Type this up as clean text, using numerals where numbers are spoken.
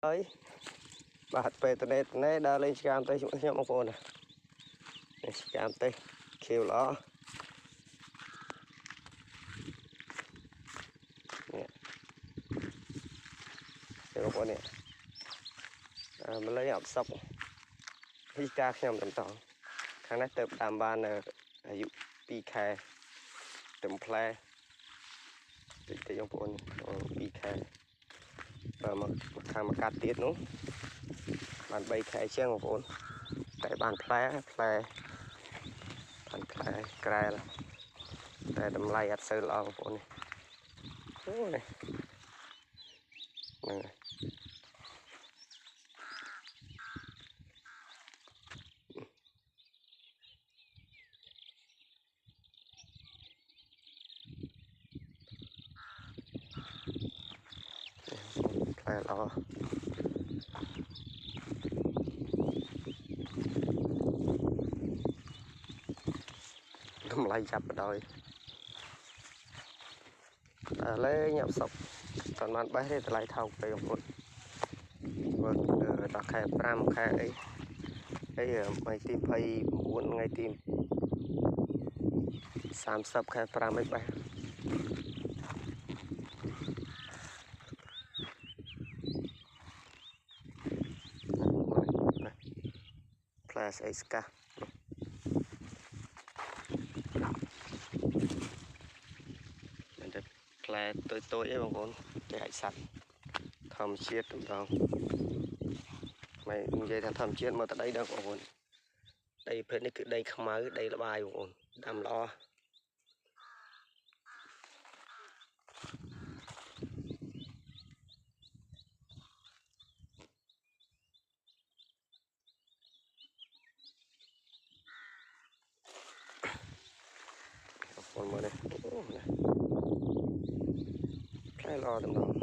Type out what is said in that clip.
ហើយបាទពេលតនេះដើរលេងឆ្កាមទៅខ្ញុំបងប្អូនណាឆ្កាមទៅខៀវល្អនេះបងប្អូននេះម្លេះអត់សុកពីការខ្ញុំបន្តខាងនេះទៅតាមបានអាយុ2ខែទៅផ្លែតិចបងប្អូន2ខែមកខាងមកកាត់ទៀតនោះបាន3ខែជាងបងប្អូនតែបានផ្លែបានផ្លែក្រែលតែតម្លៃអត់សូវល្អបងប្អូននេះហ្នឹងផ្លែល្អតម្លៃចាប់បដ ாய் តែលេងញ៉ាំសុកតបានបេះទេតម្លៃថោកទៅបងប្អូនមើលដល់ខែ5ខែអីថ្ងៃទី29ថ្ងៃទី30ខែ5អីបេះផ្លែស្អីស្កាមិនតែផ្លែតូចៗអីបងប្អូនគេអាចសัตว์ធម្មជាតិម្ដងមិននិយាយថាធម្មជាតិមកតែដីដល់បងប្អូនដីប្រភេទនេះគឺដីខ្មៅដីល្បាយបងប្អូនដាំល្អបងប្អូនមើលនេះអូណាផ្លែល្អតម្ដង